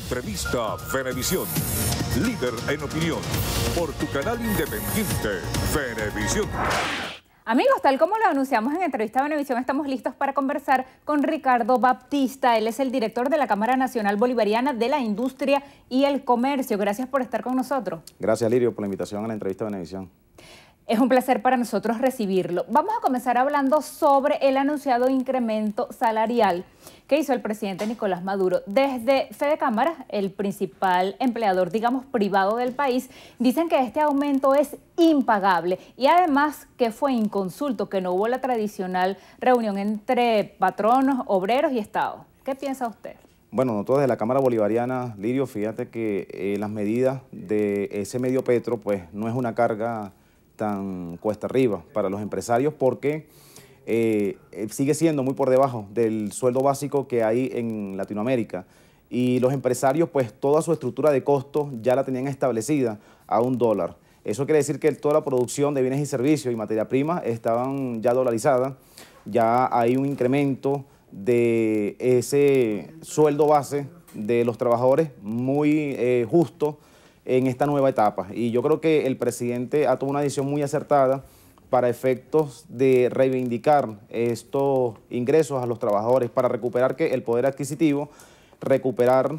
Entrevista Venevisión. Líder en opinión. Por tu canal independiente, Venevisión. Amigos, tal como lo anunciamos en Entrevista Venevisión, estamos listos para conversar con Ricardo Baptista. Él es el director de la Cámara Nacional Bolivariana de la Industria y el Comercio. Gracias por estar con nosotros. Gracias, Lirio, por la invitación a la Entrevista Venevisión. Es un placer para nosotros recibirlo. Vamos a comenzar hablando sobre el anunciado incremento salarial que hizo el presidente Nicolás Maduro. Desde Fedecámaras, el principal empleador, digamos, privado del país, dicen que este aumento es impagable y además que fue inconsulto, que no hubo la tradicional reunión entre patronos, obreros y Estado. ¿Qué piensa usted? Bueno, nosotros desde la Cámara Bolivariana, Lirio, fíjate que las medidas de ese medio petro, pues no es una carga tan cuesta arriba para los empresarios porque sigue siendo muy por debajo del sueldo básico que hay en Latinoamérica y los empresarios pues toda su estructura de costos ya la tenían establecida a $1. Eso quiere decir que toda la producción de bienes y servicios y materia prima estaban ya dolarizadas, ya hay un incremento de ese sueldo base de los trabajadores muy justo en esta nueva etapa. Y yo creo que el presidente ha tomado una decisión muy acertada para efectos de reivindicar estos ingresos a los trabajadores, para recuperar el poder adquisitivo, recuperar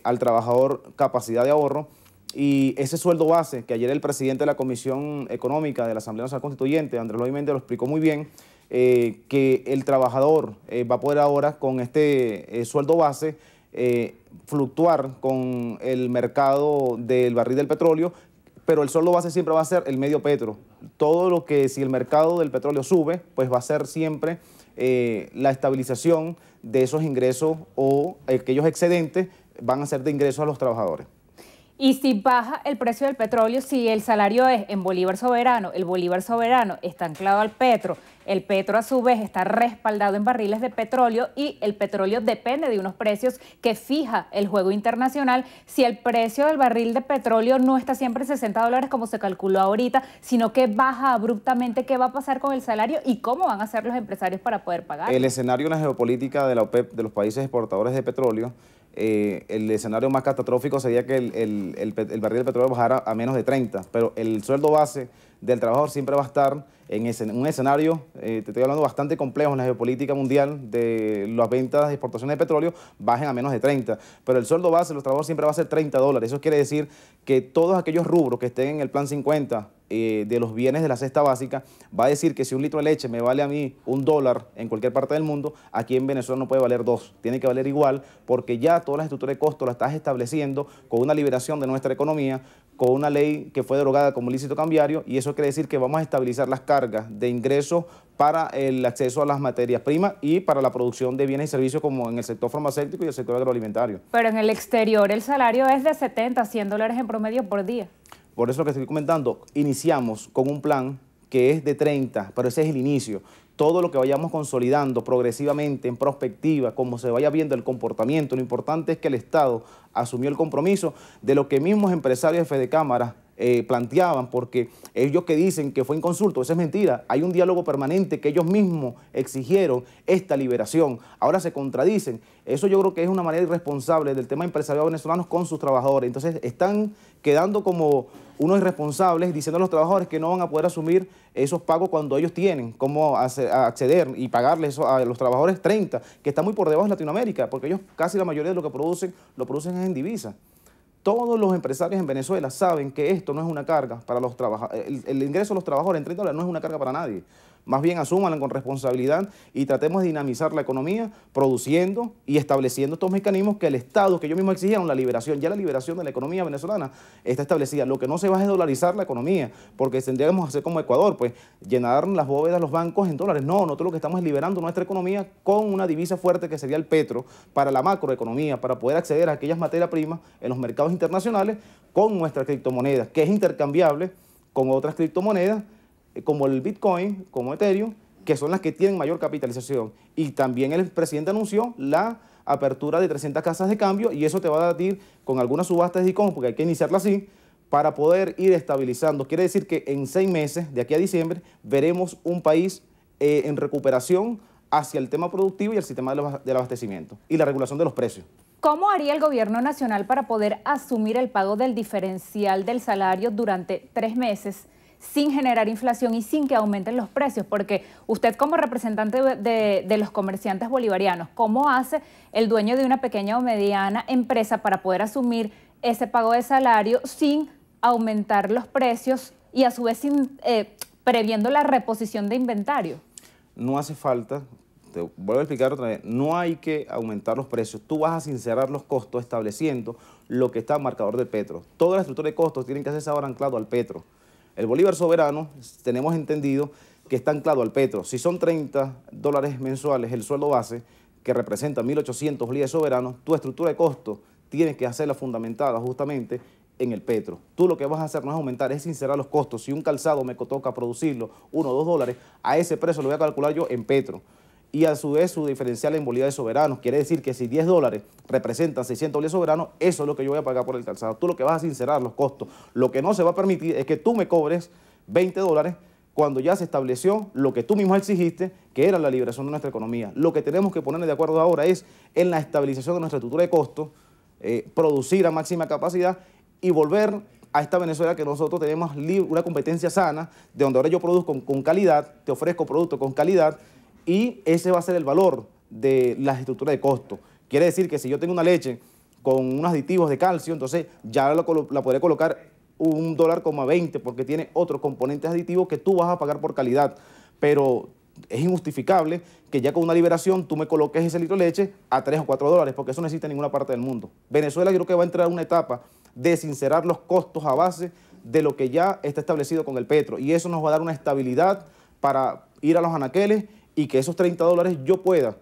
al trabajador capacidad de ahorro y ese sueldo base que ayer el presidente de la Comisión Económica de la Asamblea Nacional Constituyente, Andrés Loy Méndez, lo explicó muy bien, que el trabajador va a poder ahora con este sueldo base fluctuar con el mercado del barril del petróleo, pero el sueldo base siempre va a ser el medio petro. Todo lo que si el mercado del petróleo sube, pues va a ser siempre la estabilización de esos ingresos o aquellos excedentes van a ser de ingresos a los trabajadores. Y si baja el precio del petróleo, si el salario es en bolívar soberano, el bolívar soberano está anclado al petro, el petro a su vez está respaldado en barriles de petróleo y el petróleo depende de unos precios que fija el juego internacional. Si el precio del barril de petróleo no está siempre en $60 como se calculó ahorita, sino que baja abruptamente, ¿qué va a pasar con el salario y cómo van a hacer los empresarios para poder pagar? El escenario en la geopolítica de la OPEP, de los países exportadores de petróleo, el escenario más catastrófico sería que el barril de petróleo bajara a menos de 30, pero el sueldo base del trabajador siempre va a estar en un escenario, te estoy hablando bastante complejo en la geopolítica mundial, de las ventas de exportaciones de petróleo bajen a menos de 30, pero el sueldo base de los trabajadores siempre va a ser $30. Eso quiere decir que todos aquellos rubros que estén en el plan 50 de los bienes de la cesta básica, va a decir que si un litro de leche me vale a mí $1 en cualquier parte del mundo, aquí en Venezuela no puede valer 2, tiene que valer igual, porque ya todas las estructuras de costo las estás estableciendo con una liberación de nuestra economía, con una ley que fue derogada como ilícito cambiario, y eso quiere decir que vamos a estabilizar las cargas de ingresos para el acceso a las materias primas y para la producción de bienes y servicios como en el sector farmacéutico y el sector agroalimentario. Pero en el exterior el salario es de $70 a $100 en promedio por día. Por eso lo que estoy comentando, iniciamos con un plan que es de 30, pero ese es el inicio. Todo lo que vayamos consolidando progresivamente, en prospectiva, como se vaya viendo el comportamiento, lo importante es que el Estado asumió el compromiso de lo que mismos empresarios de Fedecámaras planteaban, porque ellos que dicen que fue inconsulto, eso es mentira. Hay un diálogo permanente que ellos mismos exigieron esta liberación. Ahora se contradicen. Eso yo creo que es una manera irresponsable del tema empresarial venezolano con sus trabajadores. Entonces están quedando como unos irresponsables diciendo a los trabajadores que no van a poder asumir esos pagos cuando ellos tienen cómo acceder y pagarles a los trabajadores 30, que está muy por debajo de Latinoamérica, porque ellos casi la mayoría de lo que producen, lo producen en divisa. Todos los empresarios en Venezuela saben que esto no es una carga para los trabajadores. El ingreso de los trabajadores en $30 no es una carga para nadie. Más bien asúmanla con responsabilidad y tratemos de dinamizar la economía produciendo y estableciendo estos mecanismos que el Estado, que ellos mismos exigieron, la liberación, ya la liberación de la economía venezolana está establecida. Lo que no se va es dolarizar la economía, porque tendríamos que hacer como Ecuador, pues llenar las bóvedas de los bancos en dólares. No, nosotros lo que estamos es liberando nuestra economía con una divisa fuerte que sería el petro para la macroeconomía, para poder acceder a aquellas materias primas en los mercados internacionales con nuestra criptomoneda, que es intercambiable con otras criptomonedas, como el Bitcoin, como Ethereum, que son las que tienen mayor capitalización. Y también el presidente anunció la apertura de 300 casas de cambio y eso te va a dar con algunas subastas de e-commerce, porque hay que iniciarla así, para poder ir estabilizando. Quiere decir que en 6 meses, de aquí a diciembre, veremos un país en recuperación hacia el tema productivo y el sistema del abastecimiento y la regulación de los precios. ¿Cómo haría el gobierno nacional para poder asumir el pago del diferencial del salario durante 3 meses sin generar inflación y sin que aumenten los precios? Porque usted, como representante de los comerciantes bolivarianos, ¿cómo hace el dueño de una pequeña o mediana empresa para poder asumir ese pago de salario sin aumentar los precios y a su vez previendo la reposición de inventario? No hace falta, te vuelvo a explicar otra vez, no hay que aumentar los precios. Tú vas a sincerar los costos estableciendo lo que está en marcador del petro. Toda la estructura de costos tienen que hacerse ahora anclado al petro. El bolívar soberano, tenemos entendido que está anclado al petro. Si son $30 mensuales el sueldo base, que representa 1.800 bolívares soberanos, tu estructura de costos tienes que hacerla fundamentada justamente en el petro. Tú lo que vas a hacer no es aumentar, es sincerar los costos. Si un calzado me toca producirlo $1 o $2, a ese precio lo voy a calcular yo en petro. Y a su vez su diferencial en bolívares soberanos. Quiere decir que si $10 representan 600 bolívares soberanos, eso es lo que yo voy a pagar por el calzado. Tú lo que vas a sincerar los costos. Lo que no se va a permitir es que tú me cobres $20 cuando ya se estableció lo que tú mismo exigiste, que era la liberación de nuestra economía. Lo que tenemos que ponernos de acuerdo ahora es en la estabilización de nuestra estructura de costos, producir a máxima capacidad y volver a esta Venezuela que nosotros tenemos una competencia sana, de donde ahora yo produzco con calidad, te ofrezco productos con calidad, y ese va a ser el valor de las estructuras de costo. Quiere decir que si yo tengo una leche con unos aditivos de calcio, entonces ya la podré colocar $1.20 porque tiene otros componentes aditivos que tú vas a pagar por calidad. Pero es injustificable que ya con una liberación tú me coloques ese litro de leche a $3 o $4, porque eso no existe en ninguna parte del mundo. Venezuela yo creo que va a entrar en una etapa de sincerar los costos a base de lo que ya está establecido con el petro, y eso nos va a dar una estabilidad para ir a los anaqueles y que esos $30 yo pueda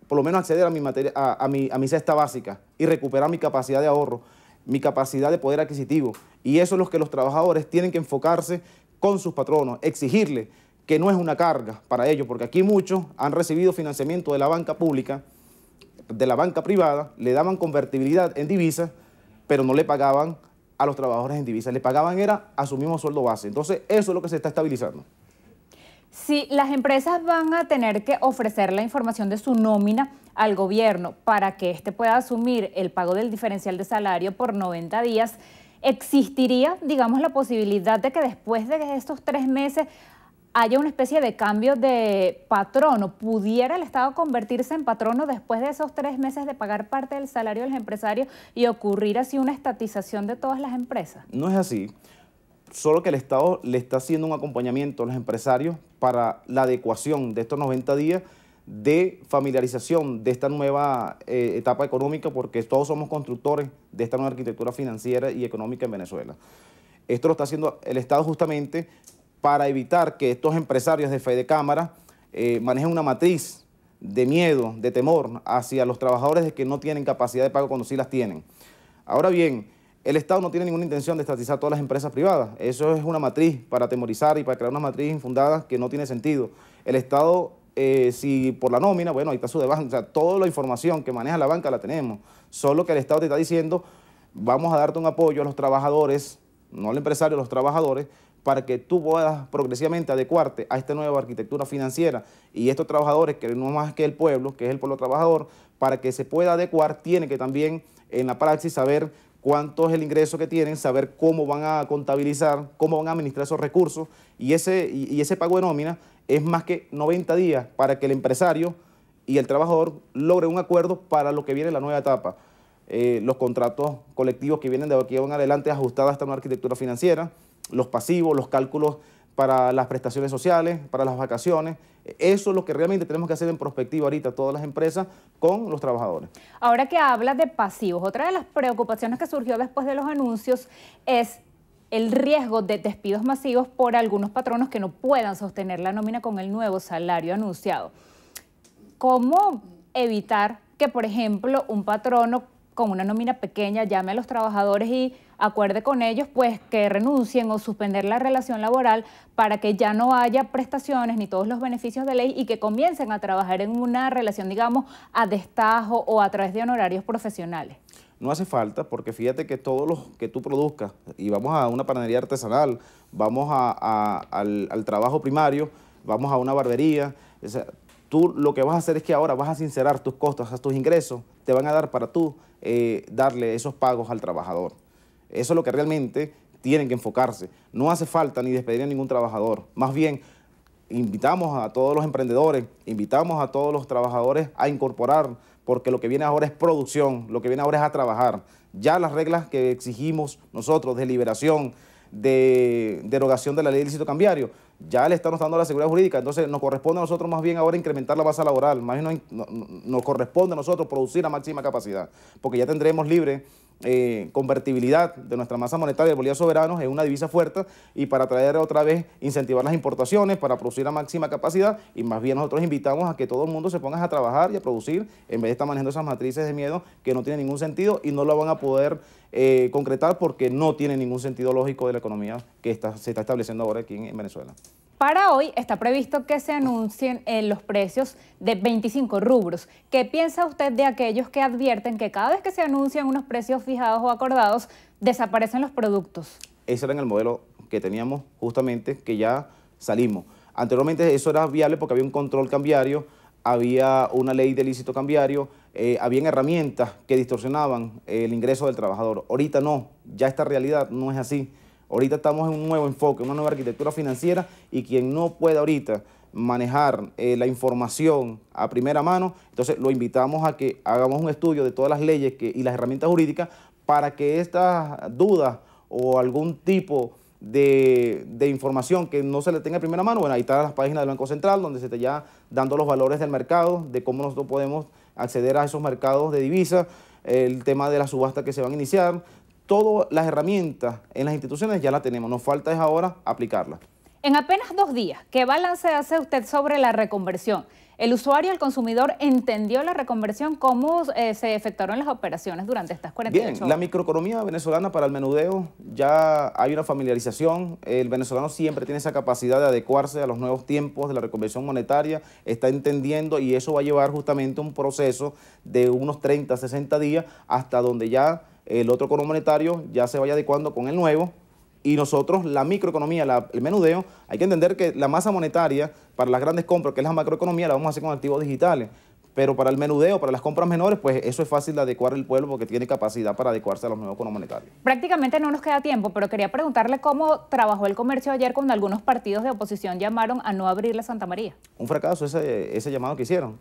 por lo menos acceder a mi cesta básica y recuperar mi capacidad de ahorro, mi capacidad de poder adquisitivo. Y eso es lo que los trabajadores tienen que enfocarse con sus patronos, exigirle que no es una carga para ellos, porque aquí muchos han recibido financiamiento de la banca pública, de la banca privada, le daban convertibilidad en divisas, pero no le pagaban a los trabajadores en divisas, le pagaban era a su mismo sueldo base. Entonces eso es lo que se está estabilizando. Si las empresas van a tener que ofrecer la información de su nómina al gobierno para que éste pueda asumir el pago del diferencial de salario por 90 días, ¿existiría, digamos, la posibilidad de que después de estos 3 meses haya una especie de cambio de patrono? ¿Pudiera el Estado convertirse en patrono después de esos 3 meses de pagar parte del salario de los empresarios y ocurrir así una estatización de todas las empresas? No es así. Solo que el Estado le está haciendo un acompañamiento a los empresarios para la adecuación de estos 90 días de familiarización de esta nueva etapa económica, porque todos somos constructores de esta nueva arquitectura financiera y económica en Venezuela. Esto lo está haciendo el Estado justamente para evitar que estos empresarios de fe de cámara manejen una matriz de miedo, de temor hacia los trabajadores de que no tienen capacidad de pago cuando sí las tienen. Ahora bien, el Estado no tiene ninguna intención de estatizar todas las empresas privadas. Eso es una matriz para atemorizar y para crear una matriz infundada que no tiene sentido. El Estado, si por la nómina, bueno, ahí está su debajo, o sea, toda la información que maneja la banca la tenemos. Solo que el Estado te está diciendo, vamos a darte un apoyo a los trabajadores, no al empresario, a los trabajadores, para que tú puedas progresivamente adecuarte a esta nueva arquitectura financiera. Y estos trabajadores, que no más que el pueblo, que es el pueblo trabajador, para que se pueda adecuar, tiene que también en la praxis saber cuánto es el ingreso que tienen, saber cómo van a contabilizar, cómo van a administrar esos recursos, y ese pago de nómina es más que 90 días para que el empresario y el trabajador logren un acuerdo para lo que viene en la nueva etapa. Los contratos colectivos que vienen de aquí en adelante ajustados a esta nueva arquitectura financiera, los pasivos, los cálculos para las prestaciones sociales, para las vacaciones. Eso es lo que realmente tenemos que hacer en prospectiva ahorita todas las empresas con los trabajadores. Ahora que habla de pasivos, otra de las preocupaciones que surgió después de los anuncios es el riesgo de despidos masivos por algunos patronos que no puedan sostener la nómina con el nuevo salario anunciado. ¿Cómo evitar que, por ejemplo, un patrono con una nómina pequeña llame a los trabajadores y acuerde con ellos pues que renuncien o suspender la relación laboral para que ya no haya prestaciones ni todos los beneficios de ley y que comiencen a trabajar en una relación, digamos, a destajo o a través de honorarios profesionales? No hace falta, porque fíjate que todo lo que tú produzcas, y vamos a una panadería artesanal, vamos al trabajo primario, vamos a una barbería, o sea, tú lo que vas a hacer es que ahora vas a sincerar tus costos, tus ingresos, te van a dar para tú darle esos pagos al trabajador. Eso es lo que realmente tienen que enfocarse. No hace falta ni despedir a ningún trabajador. Más bien, invitamos a todos los emprendedores, invitamos a todos los trabajadores a incorporar, porque lo que viene ahora es producción, lo que viene ahora es a trabajar. Ya las reglas que exigimos nosotros de liberación, de derogación de la ley del ilícito cambiario, ya le estamos dando la seguridad jurídica, entonces nos corresponde a nosotros más bien ahora incrementar la base laboral, más bien nos corresponde a nosotros producir a máxima capacidad, porque ya tendremos libre convertibilidad de nuestra masa monetaria del bolívar soberano en una divisa fuerte, y para traer otra vez, incentivar las importaciones para producir a máxima capacidad, y más bien nosotros invitamos a que todo el mundo se ponga a trabajar y a producir en vez de estar manejando esas matrices de miedo que no tienen ningún sentido y no lo van a poder concretar porque no tiene ningún sentido lógico de la economía que se está estableciendo ahora aquí en Venezuela. Para hoy está previsto que se anuncien los precios de 25 rubros. ¿Qué piensa usted de aquellos que advierten que cada vez que se anuncian unos precios fijados o acordados, desaparecen los productos? Ese era en el modelo que teníamos justamente, que ya salimos. Anteriormente eso era viable porque había un control cambiario, había una ley de ilícito cambiario, habían herramientas que distorsionaban el ingreso del trabajador. Ahorita no, ya esta realidad no es así. Ahorita estamos en un nuevo enfoque, una nueva arquitectura financiera, y quien no puede ahorita manejar la información a primera mano, entonces lo invitamos a que hagamos un estudio de todas las leyes y las herramientas jurídicas para que estas dudas o algún tipo de información que no se le tenga a primera mano, bueno, ahí están las páginas del Banco Central donde se está ya dando los valores del mercado, de cómo nosotros podemos acceder a esos mercados de divisas, el tema de las subastas que se van a iniciar. Todas las herramientas en las instituciones ya las tenemos, nos falta es ahora aplicarlas. En apenas 2 días, ¿qué balance hace usted sobre la reconversión? ¿El usuario, el consumidor, entendió la reconversión? ¿Cómo se efectuaron las operaciones durante estas 48 horas? Bien, la microeconomía venezolana para el menudeo ya hay una familiarización. El venezolano siempre tiene esa capacidad de adecuarse a los nuevos tiempos de la reconversión monetaria, está entendiendo, y eso va a llevar justamente un proceso de unos 30, 60 días hasta donde ya el otro cono monetario ya se vaya adecuando con el nuevo. Y nosotros, la microeconomía, el menudeo, hay que entender que la masa monetaria para las grandes compras, que es la macroeconomía, la vamos a hacer con activos digitales. Pero para el menudeo, para las compras menores, pues eso es fácil de adecuar el pueblo porque tiene capacidad para adecuarse a los nuevos conos monetarios. Prácticamente no nos queda tiempo, pero quería preguntarle cómo trabajó el comercio ayer cuando algunos partidos de oposición llamaron a no abrir la Santa María. Un fracaso ese llamado que hicieron.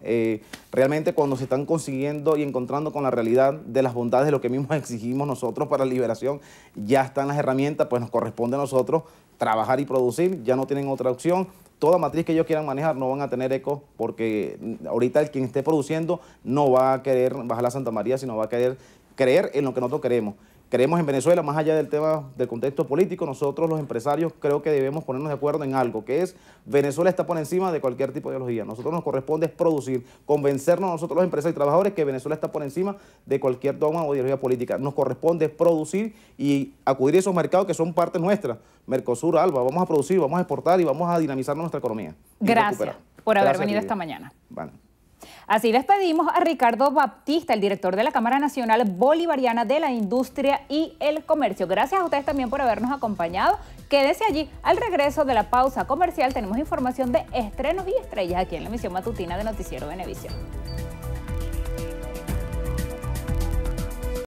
Realmente cuando se están consiguiendo y encontrando con la realidad de las bondades de lo que mismos exigimos nosotros para la liberación, ya están las herramientas, pues nos corresponde a nosotros trabajar y producir, ya no tienen otra opción. Toda matriz que ellos quieran manejar no van a tener eco porque ahorita el quien esté produciendo no va a querer bajar la Santa María, sino va a querer creer en lo que nosotros queremos. Creemos en Venezuela, más allá del tema del contexto político, nosotros los empresarios creo que debemos ponernos de acuerdo en algo, que es Venezuela está por encima de cualquier tipo de ideología. Nosotros nos corresponde es producir, convencernos nosotros los empresarios y trabajadores que Venezuela está por encima de cualquier dogma o ideología política. Nos corresponde producir y acudir a esos mercados que son parte nuestra. Mercosur, ALBA, vamos a producir, vamos a exportar y vamos a dinamizar nuestra economía. Gracias por haber venido esta mañana. Bueno. Así despedimos a Ricardo Baptista, el director de la Cámara Nacional Bolivariana de la Industria y el Comercio. Gracias a ustedes también por habernos acompañado. Quédese allí. Al regreso de la pausa comercial tenemos información de estrenos y estrellas aquí en la emisión matutina de Noticiero Venevisión.